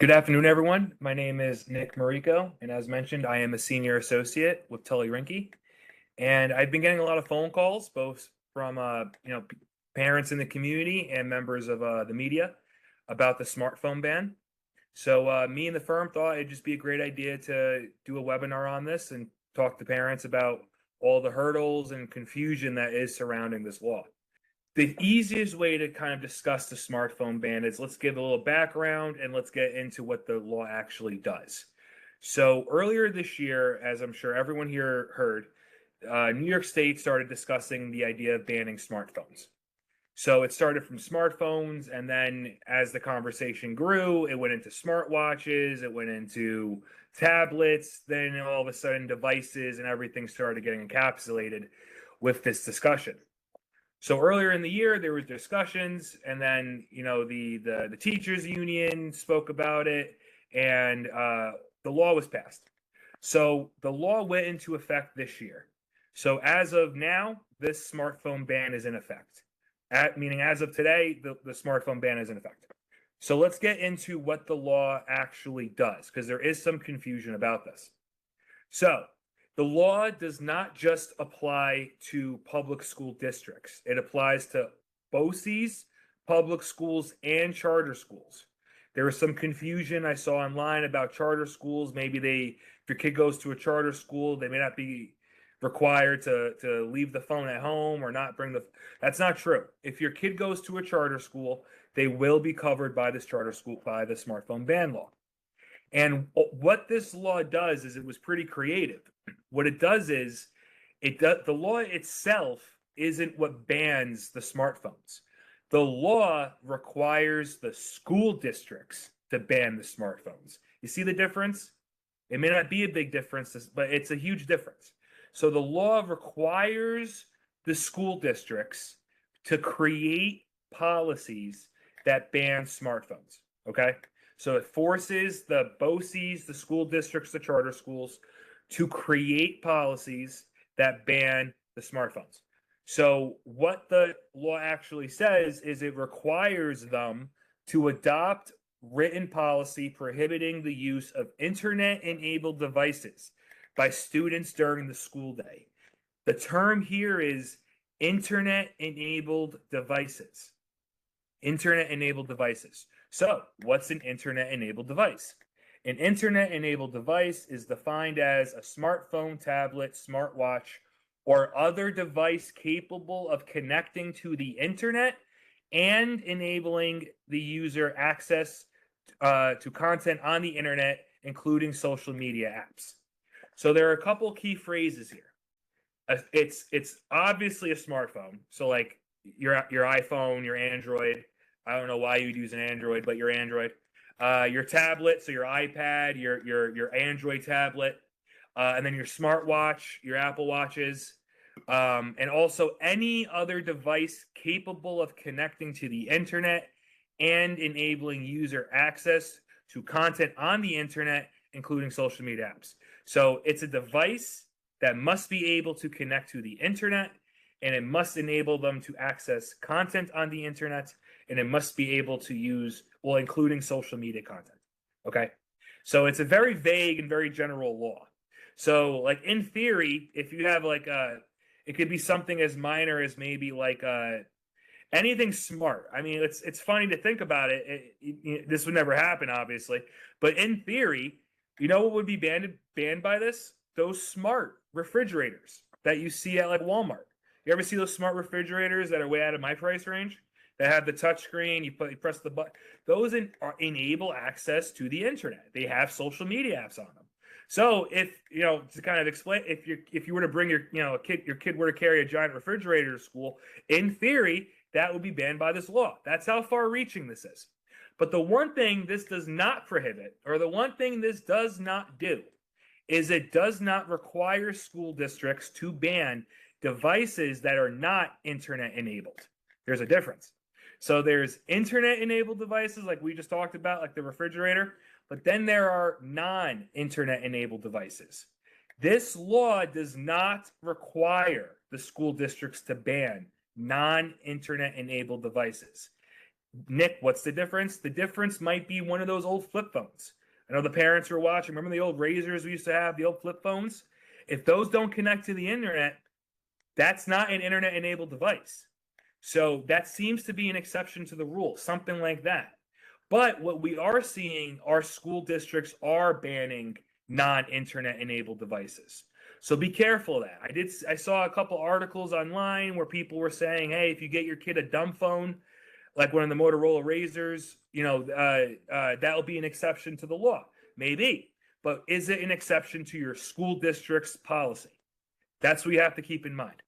Good afternoon, everyone. My name is Nick Marricco, and as mentioned, I am a senior associate with Tully Rinckey. And I've been getting a lot of phone calls, both from parents in the community and members of the media about the smartphone ban. So me and the firm thought it'd just be a great idea to do a webinar on this and talk to parents about all the hurdles and confusion that is surrounding this law. The easiest way to kind of discuss the smartphone ban is let's give a little background and let's get into what the law actually does. So earlier this year, as I'm sure everyone here heard, New York State started discussing the idea of banning smartphones. So it started from smartphones, and then as the conversation grew, it went into smartwatches, it went into tablets, then all of a sudden devices and everything started getting encapsulated with this discussion. So earlier in the year, there was discussions, and then the teachers union spoke about it, and the law was passed. So the law went into effect this year. So as of now, this smartphone ban is in effect. Meaning as of today, the smartphone ban is in effect. So let's get into what the law actually does, because there is some confusion about this. So the law does not just apply to public school districts. It applies to BOCES, public schools, and charter schools. There was some confusion I saw online about charter schools. Maybe if your kid goes to a charter school, they may not be required to leave the phone at home or not bring that's not true. If your kid goes to a charter school, they will be covered by this charter school, by the smartphone ban law. And what this law does is it was pretty creative. What it does is the law itself isn't what bans the smartphones. The law requires the school districts to ban the smartphones. You see the difference? It may not be a big difference, but it's a huge difference. So the law requires the school districts to create policies that ban smartphones. Okay? So it forces the BOCES, the school districts, the charter schools, to create policies that ban the smartphones. So what the law actually says is it requires them to adopt written policy prohibiting the use of internet-enabled devices by students during the school day. The term here is internet-enabled devices. Internet-enabled devices. So what's an internet-enabled device? An internet-enabled device is defined as a smartphone, tablet, smartwatch, or other device capable of connecting to the internet and enabling the user access to content on the internet, including social media apps. So there are a couple key phrases here. It's obviously a smartphone. So like your iPhone, your Android. I don't know why you'd use an Android, but your Android. Your tablet, so your iPad, your Android tablet, and then your smartwatch, your Apple Watches, and also any other device capable of connecting to the internet and enabling user access to content on the internet, including social media apps. So it's a device that must be able to connect to the internet, and it must enable them to access content on the internet, and it must be able to use, well, including social media content. Okay. So it's a very vague and very general law. So like in theory, if you have it could be something as minor as maybe anything smart. I mean, it's funny to think about it. This would never happen, obviously, but in theory, you know what would be banned by this? Those smart refrigerators that you see at like Walmart. You ever see those smart refrigerators that are way out of my price range? That have the touch screen, you press the button. Those enable access to the internet. They have social media apps on them. So if to kind of explain, if you were to bring your kid were to carry a giant refrigerator to school, in theory that would be banned by this law. That's how far-reaching this is. But the one thing this does not prohibit, or the one thing this does not do, is it does not require school districts to ban devices that are not internet enabled. There's a difference. So there's internet-enabled devices like we just talked about, like the refrigerator, but then there are non-internet-enabled devices. This law does not require the school districts to ban non-internet-enabled devices. Nick, what's the difference? The difference might be one of those old flip phones. I know the parents were watching. Remember the old razors we used to have, the old flip phones? If those don't connect to the internet, that's not an internet-enabled device. So that seems to be an exception to the rule, something like that. But what we are seeing are school districts are banning non-internet enabled devices. So be careful of that. I saw a couple articles online where people were saying, hey, if you get your kid a dumb phone, like one of the Motorola Razors, that'll be an exception to the law. Maybe. But is it an exception to your school district's policy? That's what you have to keep in mind.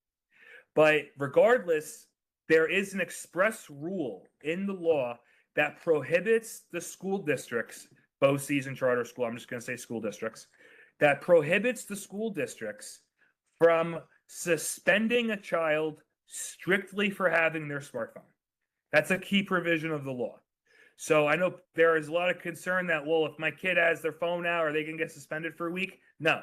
But regardless, there is an express rule in the law that prohibits the school districts, BOCES and charter school, I'm just going to say school districts, that prohibits the school districts from suspending a child strictly for having their smartphone. That's a key provision of the law. So I know there is a lot of concern that, well, if my kid has their phone out, are they going to get suspended for a week? No.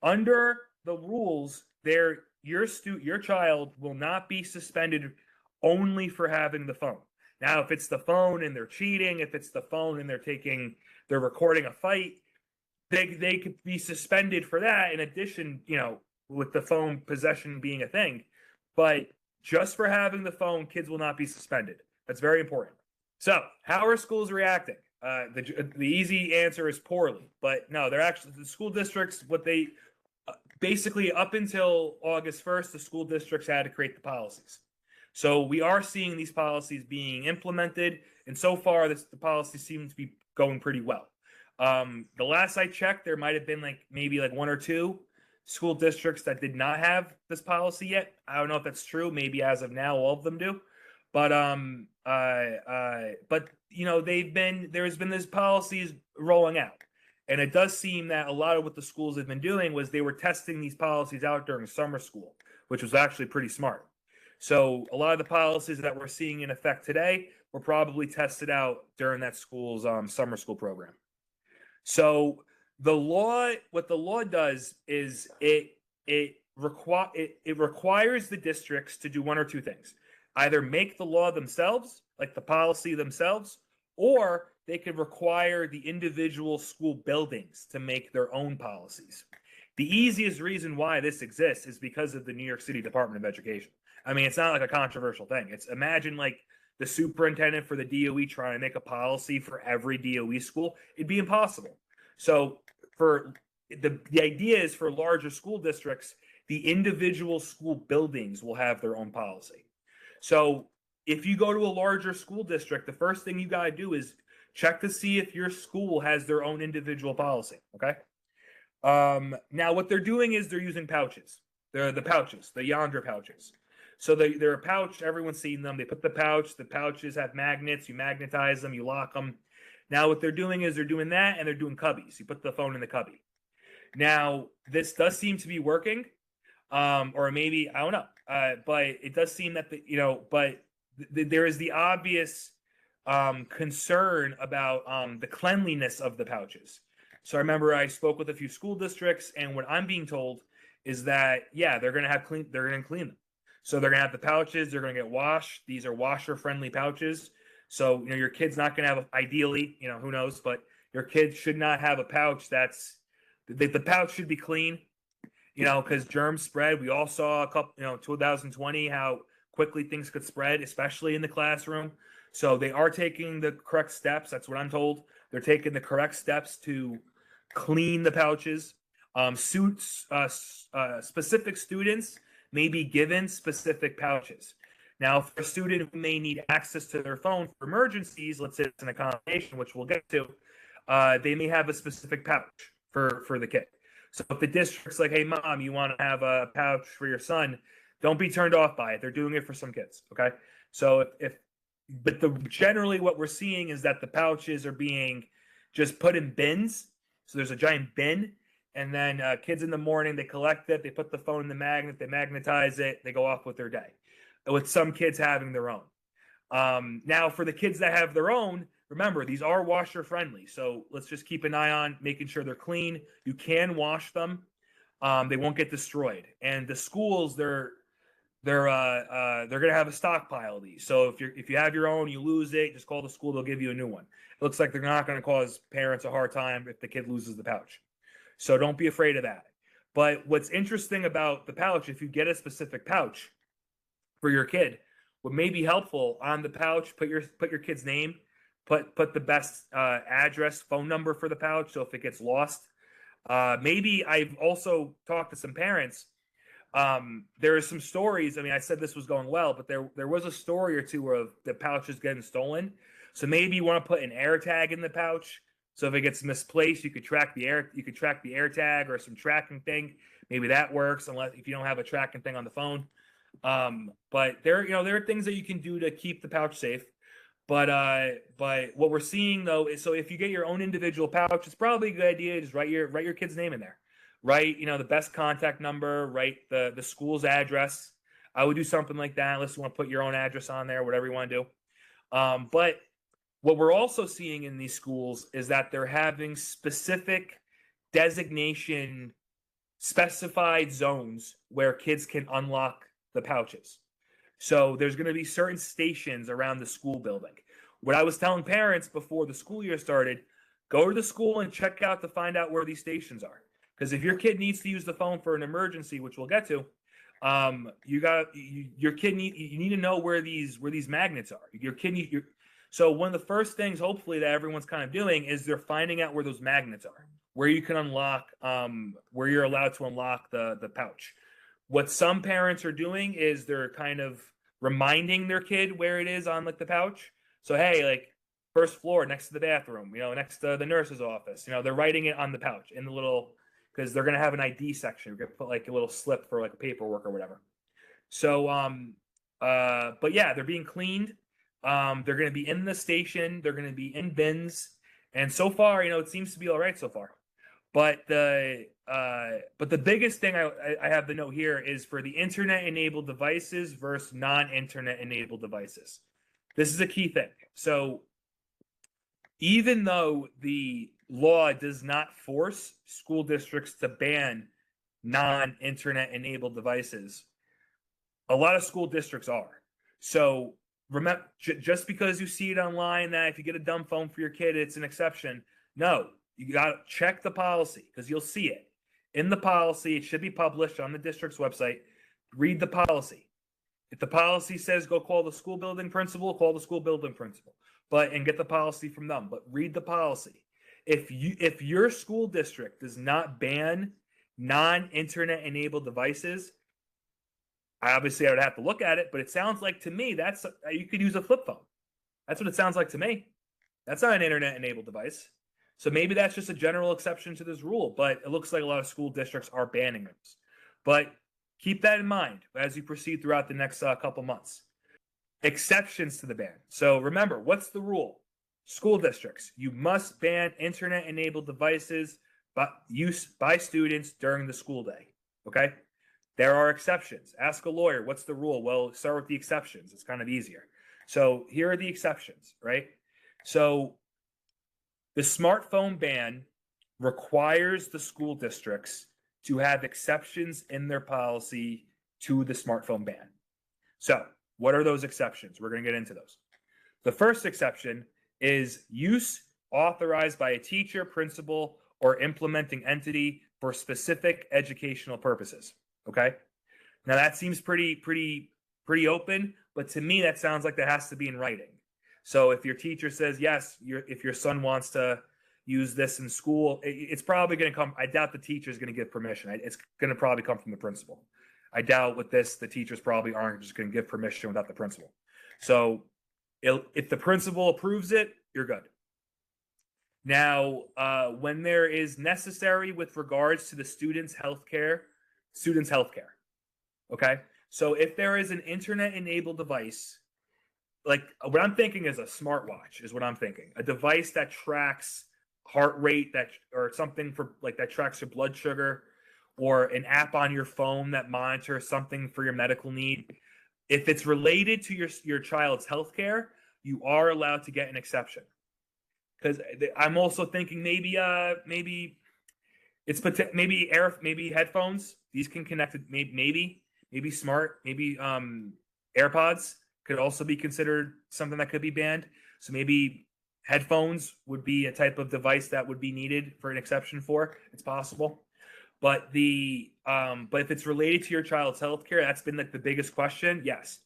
Under the rules, your child will not be suspended only for having the phone. Now, if it's the phone and they're cheating, if it's the phone and they're recording a fight, they could be suspended for that. In addition, with the phone possession being a thing, but just for having the phone, kids will not be suspended. That's very important. So, how are schools reacting? The easy answer is poorly, but no, they're actually the school districts. What they basically up until August 1st, the school districts had to create the policies. So we are seeing these policies being implemented, and so far the policies seem to be going pretty well. The last I checked, there might have been maybe one or two school districts that did not have this policy yet. I don't know if that's true. Maybe as of now, all of them do. But there's been this policies rolling out, and it does seem that a lot of what the schools have been doing was they were testing these policies out during summer school, which was actually pretty smart. So a lot of the policies that we're seeing in effect today were probably tested out during that school's summer school program. So what the law does is it requires the districts to do one or two things. Either make the law themselves, like the policy themselves, or they could require the individual school buildings to make their own policies. The easiest reason why this exists is because of the New York City Department of Education. I mean, it's not like a controversial thing. Imagine the superintendent for the DOE trying to make a policy for every DOE school. It'd be impossible. So for the idea is for larger school districts, the individual school buildings will have their own policy. So if you go to a larger school district, the first thing you got to do is check to see if your school has their own individual policy. Okay. Now what they're doing is they're using pouches. They're the pouches, the Yondra pouches. So they're a pouch. Everyone's seen them. They put the pouches have magnets. You magnetize them. You lock them. Now what they're doing is they're doing that, and they're doing cubbies. You put the phone in the cubby. Now this does seem to be working, or maybe I don't know. But it does seem that there is the obvious concern about the cleanliness of the pouches. So I remember I spoke with a few school districts, and what I'm being told is that they're going to clean them. So they're going to have the pouches. They're going to get washed. These are washer-friendly pouches. So, your kid's not going to have, ideally, who knows, but your kid should not have a pouch the pouch should be clean, because germs spread. We all saw 2020, how quickly things could spread, especially in the classroom. So they are taking the correct steps. That's what I'm told. They're taking the correct steps to clean the pouches. Specific students may be given specific pouches. Now, for a student who may need access to their phone for emergencies, let's say it's an accommodation, which we'll get to, they may have a specific pouch for the kid. So if the district's like, hey, mom, you want to have a pouch for your son, don't be turned off by it. They're doing it for some kids, okay? So generally what we're seeing is that the pouches are being just put in bins. So there's a giant bin, and then kids in the morning, they collect it, they put the phone in the magnet, they magnetize it, they go off with their day, with some kids having their own. Now, for the kids that have their own, remember, these are washer friendly. So let's just keep an eye on making sure they're clean. You can wash them. They won't get destroyed. And the schools, they're gonna have a stockpile of these. So if you have your own, you lose it, just call the school, they'll give you a new one. It looks like they're not gonna cause parents a hard time if the kid loses the pouch. So don't be afraid of that. But what's interesting about the pouch, if you get a specific pouch for your kid, what may be helpful on the pouch, put your kid's name, put the best address, phone number for the pouch, so if it gets lost. Maybe I've also talked to some parents. There are some stories. I mean, I said this was going well, but there was a story or two of the pouches getting stolen. So maybe you want to put an air tag in the pouch. So if it gets misplaced, you could track the air tag or some tracking thing. Maybe that works, unless if you don't have a tracking thing on the phone. But there are things that you can do to keep the pouch safe. But what we're seeing though is, so if you get your own individual pouch, it's probably a good idea to just write your kid's name in there. Write, the best contact number, write the school's address. I would do something like that, unless you want to put your own address on there, whatever you want to do. But what we're also seeing in these schools is that they're having specific designation, specified zones where kids can unlock the pouches. So there's going to be certain stations around the school building. What I was telling parents before the school year started, go to the school and check out to find out where these stations are. Because if your kid needs to use the phone for an emergency, which we'll get to, you need to know where these magnets are. So one of the first things, hopefully, that everyone's kind of doing is they're finding out where those magnets are, where you can unlock, where you're allowed to unlock the pouch. What some parents are doing is they're kind of reminding their kid where it is on like the pouch. So hey, like first floor next to the bathroom, next to the nurse's office. They're writing it on the pouch in the little, because they're gonna have an ID section. We're gonna put like a little slip for like paperwork or whatever. So but yeah, they're being cleaned. They're gonna be in the station. They're gonna be in bins, and so far, it seems to be all right so far. But the biggest thing I have the note here is for the internet-enabled devices versus non-internet-enabled devices. This is a key thing. So even though the law does not force school districts to ban non-internet-enabled devices, a lot of school districts are. So remember, just because you see it online that if you get a dumb phone for your kid, it's an exception. No. You got to check the policy, because you'll see it. In the policy, it should be published on the district's website. Read the policy. If the policy says go call the school building principal, call the school building principal. And get the policy from them. But read the policy. If your school district does not ban non-internet enabled devices, I would have to look at it, but it sounds like to me that's you could use a flip phone. That's what it sounds like to me. That's not an internet enabled device. So maybe that's just a general exception to this rule, but it looks like a lot of school districts are banning those. But keep that in mind as you proceed throughout the next couple months. Exceptions to the ban. So remember, what's the rule? School districts, you must ban internet-enabled devices use by students during the school day. Okay? There are exceptions. Ask a lawyer, what's the rule? Well, start with the exceptions. It's kind of easier. So here are the exceptions, right? So the smartphone ban requires the school districts to have exceptions in their policy to the smartphone ban. So what are those exceptions? We're going to get into those. The first exception is use authorized by a teacher, principal, or implementing entity for specific educational purposes. Okay? Now that seems pretty open, but to me that sounds like that has to be in writing. So if your teacher says, yes, if your son wants to use this in school, it's probably going to come. I doubt the teacher is going to give permission. It's going to probably come from the principal. I doubt with this, the teachers probably aren't just going to give permission without the principal. So if the principal approves it, you're good. Now, when there is necessary with regards to the student's healthcare, okay? So if there is an internet-enabled device, like what I'm thinking is a smartwatch is what I'm thinking. A device that tracks heart rate, or something for like that tracks your blood sugar, or an app on your phone that monitors something for your medical need. If it's related to your child's healthcare, you are allowed to get an exception. Because I'm also thinking maybe headphones. These can connect. Maybe maybe AirPods could also be considered something that could be banned. So maybe headphones would be a type of device that would be needed for an exception for. It's possible. But if it's related to your child's healthcare, that's been like the biggest question. Yes.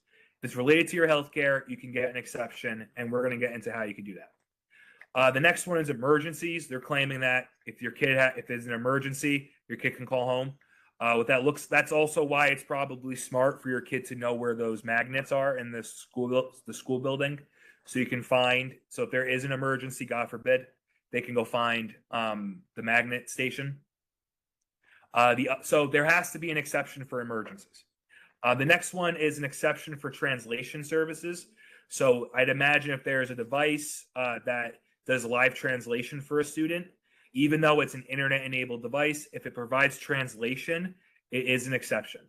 If it's related to your healthcare, you can get an exception, and we're going to get into how you can do that. The next one is emergencies. They're claiming that if there's an emergency, your kid can call home. That's also why it's probably smart for your kid to know where those magnets are in the school building, so you can find. So if there is an emergency, God forbid, they can go find the magnet station. So there has to be an exception for emergencies. The next one is an exception for translation services. So I'd imagine if there's a device that does live translation for a student, even though it's an internet-enabled device, if it provides translation, it is an exception.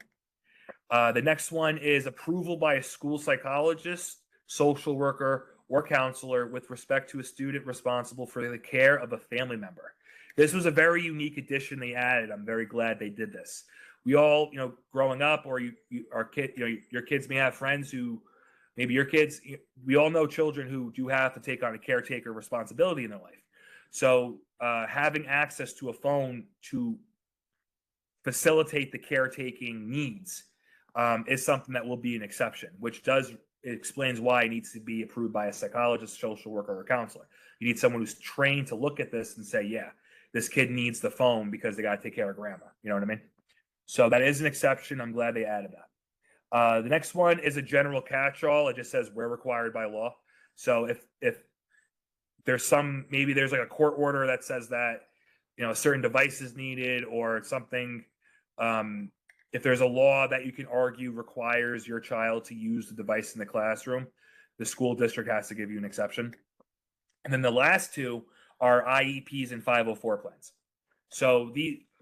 The next one is approval by a school psychologist, social worker, or counselor with respect to a student responsible for the care of a family member. This was a very unique addition they added. I'm very glad they did this. We all, growing up, or your kids may have friends who, maybe your kids, we all know children who do have to take on a caretaker responsibility in their life. So having access to a phone to facilitate the caretaking needs is something that will be an exception, which explains why it needs to be approved by a psychologist, social worker, or counselor. You need someone who's trained to look at this and say, yeah, this kid needs the phone because they got to take care of grandma. You know what I mean? So that is an exception. I'm glad they added that. The next one is a general catch-all. It just says where required by law. So if there's maybe there's like a court order that says that, a certain device is needed or something. If there's a law that you can argue requires your child to use the device in the classroom, the school district has to give you an exception. And then the last two are IEPs and 504 plans. So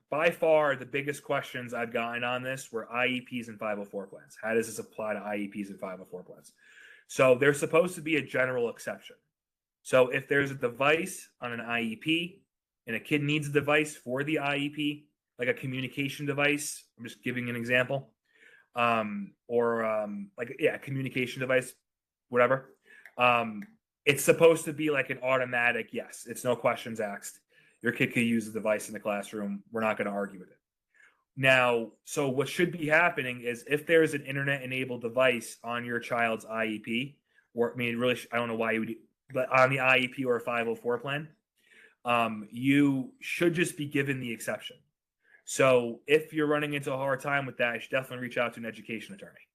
by far the biggest questions I've gotten on this were IEPs and 504 plans. How does this apply to IEPs and 504 plans? So there's supposed to be a general exception. So if there's a device on an IEP and a kid needs a device for the IEP, like a communication device, I'm just giving an example, communication device, whatever. It's supposed to be like an automatic yes. It's no questions asked. Your kid could use the device in the classroom. We're not going to argue with it. Now, so what should be happening is if there's an internet-enabled device on your child's IEP, I don't know why you would, but on the IEP or a 504 plan, you should just be given the exception. So if you're running into a hard time with that, you should definitely reach out to an education attorney.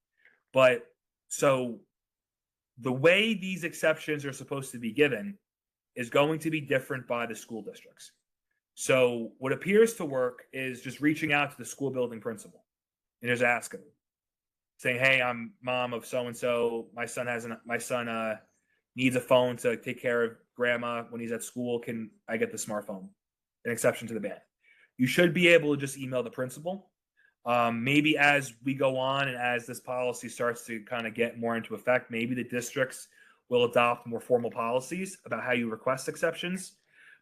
But so the way these exceptions are supposed to be given is going to be different by the school districts. So what appears to work is just reaching out to the school building principal and just asking, saying, "Hey, I'm mom of so and so. My son needs a phone to take care of grandma when he's at school. Can I get the smartphone? An exception to the ban." You should be able to just email the principal. Maybe as we go on and as this policy starts to kind of get more into effect, maybe the districts will adopt more formal policies about how you request exceptions.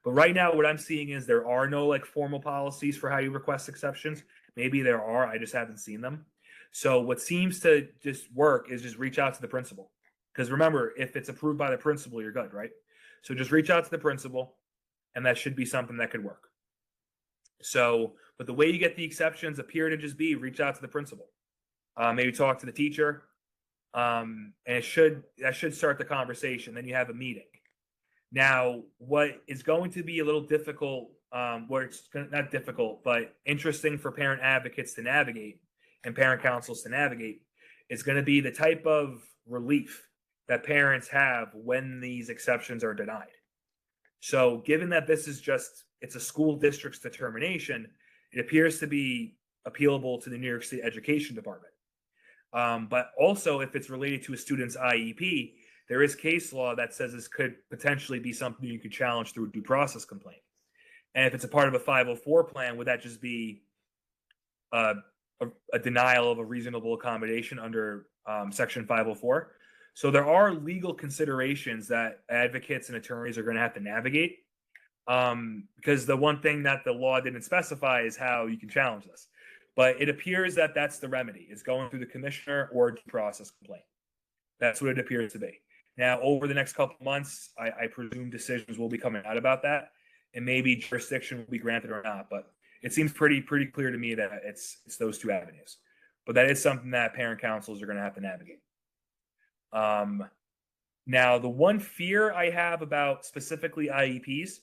But right now, what I'm seeing is there are no formal policies for how you request exceptions. Maybe there are, I just haven't seen them. So what seems to just work is just reach out to the principal. Because remember, if it's approved by the principal, you're good, right? So just reach out to the principal, and that should be something that could work. So, but the way you get the exceptions appear to just be reach out to the principal. Maybe talk to the teacher. And that should start the conversation. Then you have a meeting. Now, what is going to be a little difficult, not difficult, but interesting for parent advocates to navigate and parent councils to navigate is going to be the type of relief that parents have when these exceptions are denied. So given that this is it's a school district's determination, it appears to be appealable to the New York State Education Department. But also, if it's related to a student's IEP, there is case law that says this could potentially be something you could challenge through a due process complaint. And if it's a part of a 504 plan, would that just be a denial of a reasonable accommodation under Section 504? So there are legal considerations that advocates and attorneys are going to have to navigate. Because the one thing that the law didn't specify is how you can challenge this. But it appears that that's the remedy, is going through the commissioner or due process complaint. That's what it appears to be. Now, over the next couple of months, I presume decisions will be coming out about that, and maybe jurisdiction will be granted or not. But it seems pretty clear to me that it's those two avenues. But that is something that parent councils are going to have to navigate. Now, the one fear I have about specifically IEPs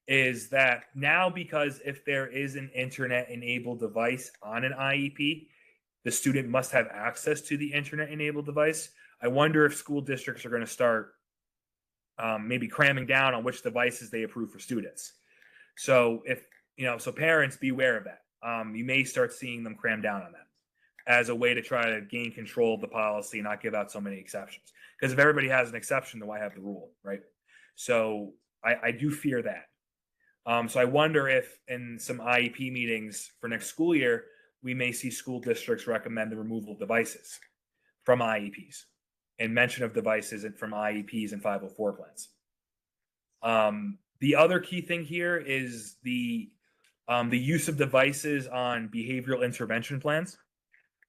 is that now, because if there is an internet-enabled device on an IEP, the student must have access to the internet-enabled device. I wonder if school districts are going to start maybe cramming down on which devices they approve for students. So so parents, beware of that. You may start seeing them cram down on that as a way to try to gain control of the policy and not give out so many exceptions. Because if everybody has an exception, then why have the rule, right? So I do fear that. So I wonder if in some IEP meetings for next school year, we may see school districts recommend the removal of devices from IEPs and mention of devices from IEPs and 504 plans. The other key thing here is the use of devices on behavioral intervention plans,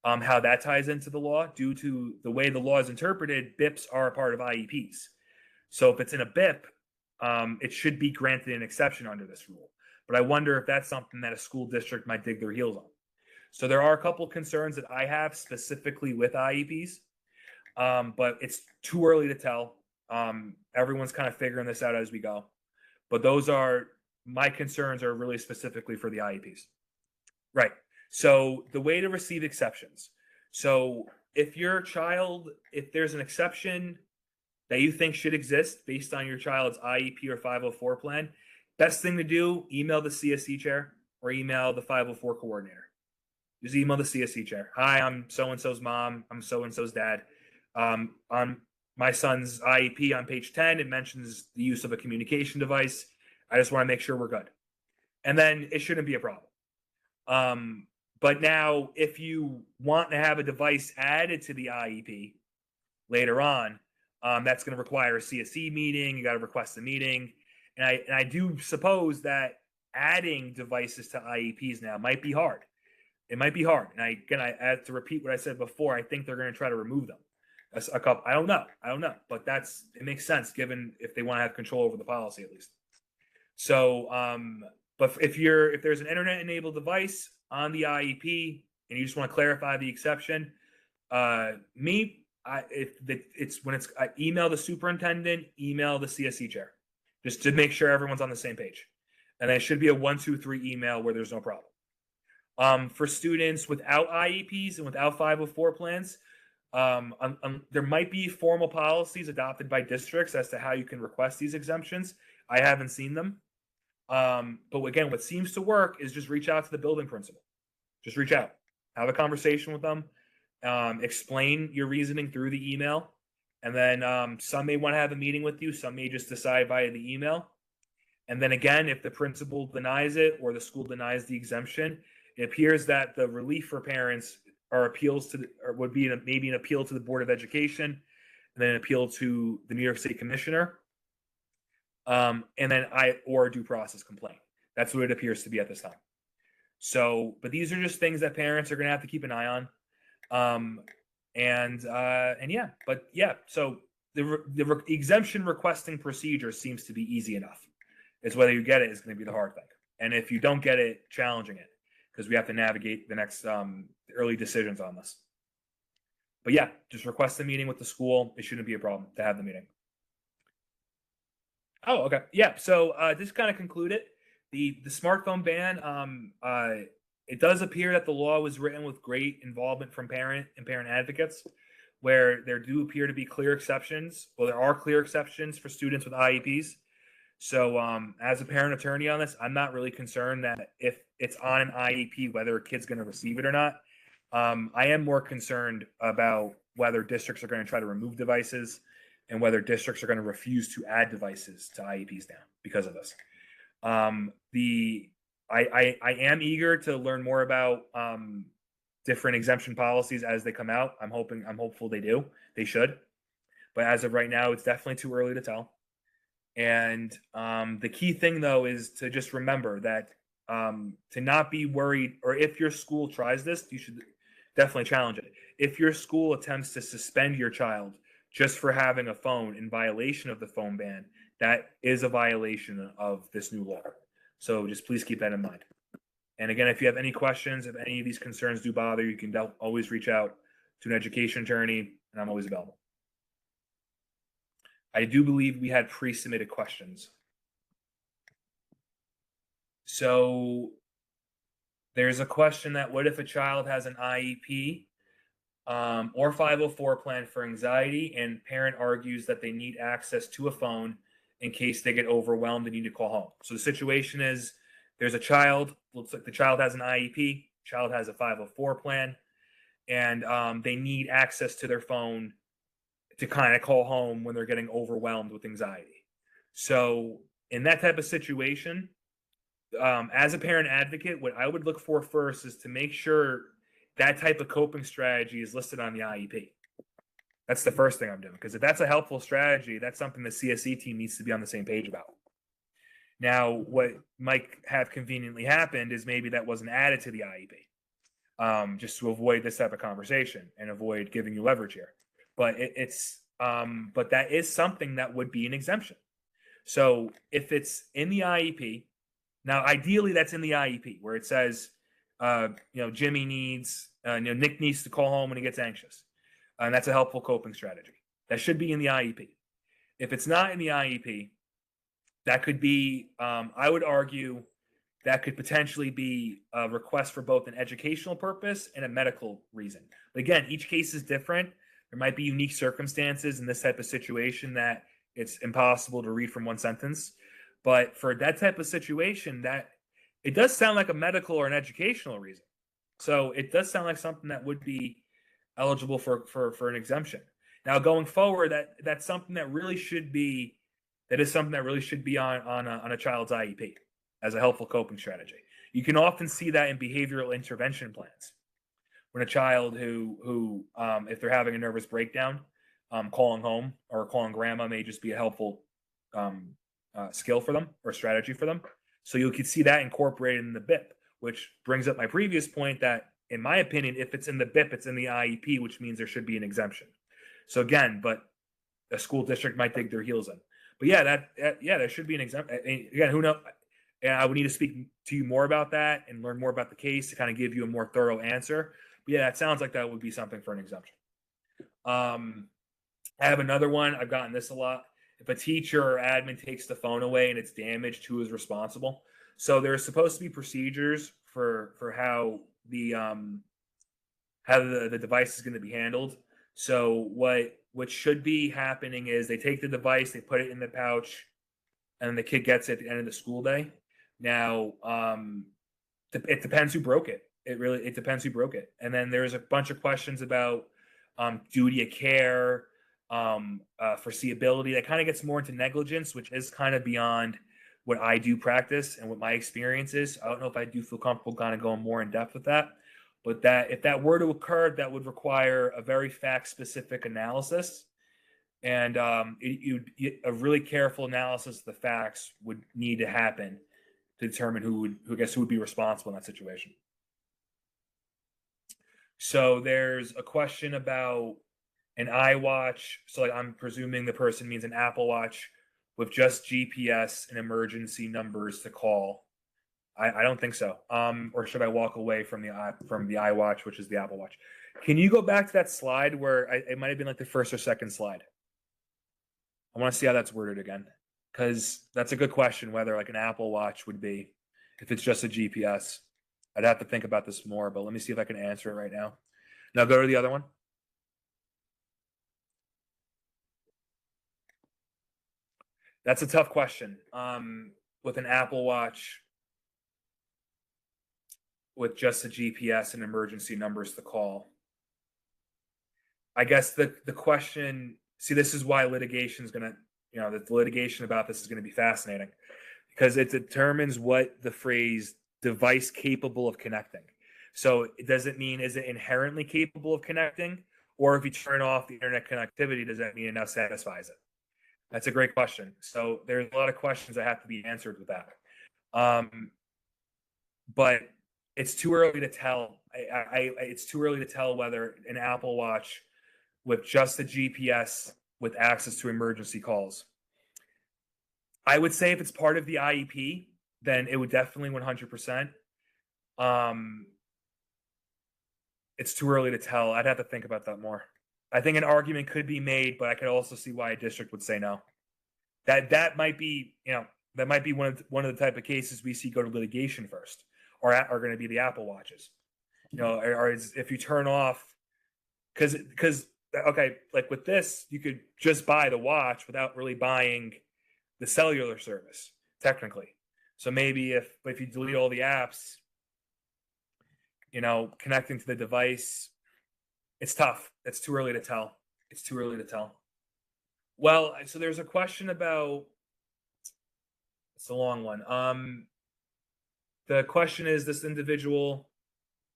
how that ties into the law. Due to the way the law is interpreted, BIPs are a part of IEPs. So if it's in a BIP, it should be granted an exception under this rule. But I wonder if that's something that a school district might dig their heels on. So there are a couple concerns that I have specifically with IEPs, but it's too early to tell. Everyone's kind of figuring this out as we go. But those are my concerns, are really specifically for the IEPs. Right. So the way to receive exceptions. So if there's an exception that you think should exist based on your child's IEP or 504 plan, best thing to do, email the CSE chair or email the 504 coordinator. Just email the CSE chair. Hi, I'm so-and-so's mom. I'm so-and-so's dad. On my son's IEP on page 10, it mentions the use of a communication device. I just want to make sure we're good. And then it shouldn't be a problem. But now, if you want to have a device added to the IEP later on, that's going to require a CSE meeting. You got to request a meeting. And I do suppose that adding devices to IEPs now might be hard. It might be hard. And I have to repeat what I said before. I think they're going to try to remove them. A couple. I don't know. But it makes sense given if they want to have control over the policy at least. So, but if there's an internet-enabled device on the IEP and you just want to clarify the exception, I email the superintendent, email the CSE chair, just to make sure everyone's on the same page. And it should be a 1, 2, 3 email where there's no problem. For students without IEPs and without 504 plans, there might be formal policies adopted by districts as to how you can request these exemptions. I haven't seen them. But again, what seems to work is just reach out to the building principal. Just reach out, have a conversation with them, explain your reasoning through the email. And then some may want to have a meeting with you. Some may just decide via the email. And then again, if the principal denies it or the school denies the exemption, it appears that the relief for parents are would be maybe an appeal to the Board of Education, and then an appeal to the New York City Commissioner, and then or a due process complaint. That's what it appears to be at this time. So, but these are just things that parents are going to have to keep an eye on. So the exemption requesting procedure seems to be easy enough. It's whether you get it is going to be the hard thing. And if you don't get it, challenging it, because we have to navigate the next early decisions on this. But yeah, just request a meeting with the school. It shouldn't be a problem to have the meeting. Oh, okay. Yeah. So this kind of concluded the smartphone ban. It does appear that the law was written with great involvement from parent and parent advocates, where there do appear to be clear exceptions. Well, there are clear exceptions for students with IEPs. So as a parent attorney on this, I'm not really concerned that if it's on an IEP, whether a kid's going to receive it or not. I am more concerned about whether districts are going to try to remove devices and whether districts are going to refuse to add devices to IEPs now because of this. I am eager to learn more about different exemption policies as they come out. I'm hopeful they do. They should. But as of right now, it's definitely too early to tell. And the key thing, though, is to just remember that to not be worried, or if your school tries this, you should definitely challenge it. If your school attempts to suspend your child just for having a phone in violation of the phone ban, that is a violation of this new law. So just please keep that in mind. And again, if you have any questions, if any of these concerns do bother, you can always reach out to an education attorney, and I'm always available. I do believe we had pre-submitted questions. So there's a question that what if a child has an IEP or 504 plan for anxiety, and parent argues that they need access to a phone in case they get overwhelmed and need to call home. So the situation is there's a child, looks like the child has an IEP, child has a 504 plan, and they need access to their phone to kind of call home when they're getting overwhelmed with anxiety. So in that type of situation, as a parent advocate, what I would look for first is to make sure that type of coping strategy is listed on the IEP. That's the first thing I'm doing, because if that's a helpful strategy, that's something the CSE team needs to be on the same page about. Now, what might have conveniently happened is maybe that wasn't added to the IEP, just to avoid this type of conversation and avoid giving you leverage here. But but that is something that would be an exemption. So if it's in the IEP, now ideally that's in the IEP where it says, Jimmy needs, Nick needs to call home when he gets anxious. And that's a helpful coping strategy. That should be in the IEP. If it's not in the IEP, that could be, I would argue, that could potentially be a request for both an educational purpose and a medical reason. But again, each case is different. There might be unique circumstances in this type of situation that it's impossible to read from one sentence. But for that type of situation, that it does sound like a medical or an educational reason. So it does sound like something that would be eligible for an exemption. Now, going forward, that's something that really should be on a child's IEP as a helpful coping strategy. You can often see that in behavioral intervention plans. When a child who if they're having a nervous breakdown, calling home or calling grandma may just be a helpful skill for them or strategy for them. So you can see that incorporated in the BIP, which brings up my previous point that, in my opinion, if it's in the BIP, it's in the IEP, which means there should be an exemption. So again, but a school district might dig their heels in. But yeah, there should be an exemption. Again, who knows? And I would need to speak to you more about that and learn more about the case to kind of give you a more thorough answer. But yeah, that sounds like that would be something for an exemption. I have another one. I've gotten this a lot. If a teacher or admin takes the phone away and it's damaged, who is responsible? So there's supposed to be procedures for how the device is going to be handled. So what should be happening is they take the device, they put it in the pouch, and the kid gets it at the end of the school day. Now, it depends who broke it. It depends who broke it. And then there's a bunch of questions about duty of care, foreseeability. That kind of gets more into negligence, which is kind of beyond what I do practice and what my experience is. I don't know if I do feel comfortable kind of going more in depth with that. But that if that were to occur, that would require a very fact-specific analysis, and a really careful analysis of the facts would need to happen to determine who would be responsible in that situation. So there's a question about an iWatch. So like, I'm presuming the person means an Apple Watch with just GPS and emergency numbers to call. I don't think so. Or should I walk away from the iWatch, which is the Apple Watch? Can you go back to that slide where it might have been like the first or second slide? I want to see how that's worded again, because that's a good question. Whether like an Apple Watch would be, if it's just a GPS. I'd have to think about this more, but let me see if I can answer it right now. Now go to the other one. That's a tough question. With an Apple Watch, with just the GPS and emergency numbers to call. I guess the question, see, this is why litigation is going to, the litigation about this is going to be fascinating, because it determines what the phrase device capable of connecting. So does it mean, is it inherently capable of connecting? Or if you turn off the internet connectivity, does that mean it now satisfies it? That's a great question. So there's a lot of questions that have to be answered with that. but it's too early to tell. It's too early to tell whether an Apple Watch with just the GPS with access to emergency calls. I would say if it's part of the IEP, then it would definitely 100%. It's too early to tell. I'd have to think about that more. I think an argument could be made, but I could also see why a district would say no. That might be, that might be one of the type of cases we see go to litigation first, or are going to be the Apple Watches. Or if you turn off, because okay, like with this, you could just buy the watch without really buying the cellular service, technically. So maybe if you delete all the apps, connecting to the device, it's tough. It's too early to tell. It's too early to tell. Well, so there's a question about, it's a long one. The question is, this individual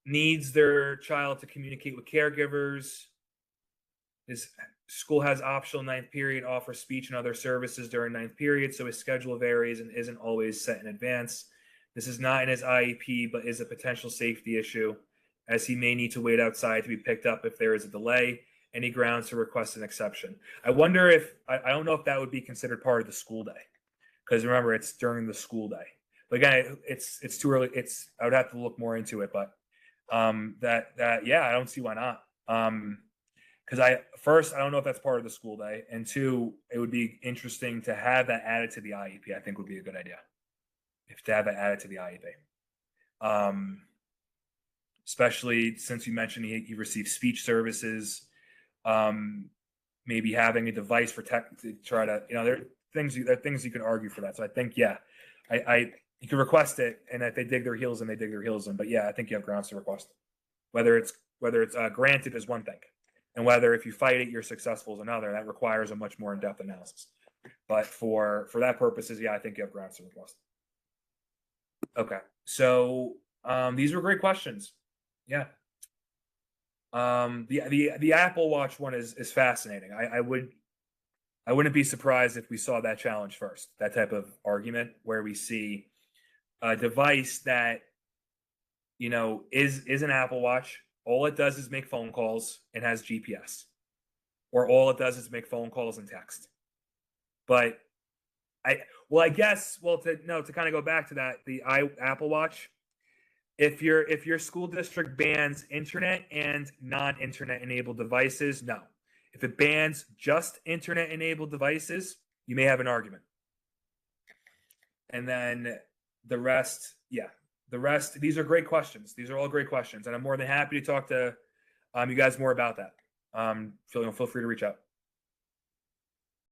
needs their child to communicate with caregivers. His school has optional 9th period, offers speech and other services during 9th period, so his schedule varies and isn't always set in advance. This is not in his IEP, but is a potential safety issue, as he may need to wait outside to be picked up if there is a delay. Any grounds to request an exception? I wonder if, I don't know if that would be considered part of the school day, because remember, it's during the school day. But again, it's too early. I would have to look more into it, but yeah, I don't see why not. Because I don't know if that's part of the school day, and two, it would be interesting to have that added to the IEP. I think would be a good idea, if to have that added to the IEP. Especially since you mentioned he receives speech services, maybe having a device for tech to try to, there are things you can argue for that. So I think, yeah, you can request it, and if they dig their heels in, they dig their heels in. But yeah, I think you have grounds to request it. Whether it's granted is one thing, and whether if you fight it you're successful is another. That requires a much more in-depth analysis. But for that purposes, yeah, I think you have grounds to request it. Okay, so these were great questions. Yeah. The Apple Watch one is fascinating. I wouldn't be surprised if we saw that challenge first. That type of argument where we see a device that is an Apple Watch. All it does is make phone calls and has GPS, or all it does is make phone calls and text. But to kind of go back to that, the Apple Watch. If your school district bans internet and non-internet enabled devices, no. If it bans just internet enabled devices, you may have an argument. And then the rest, these are great questions. These are all great questions, and I'm more than happy to talk to you guys more about that. Feel free to reach out.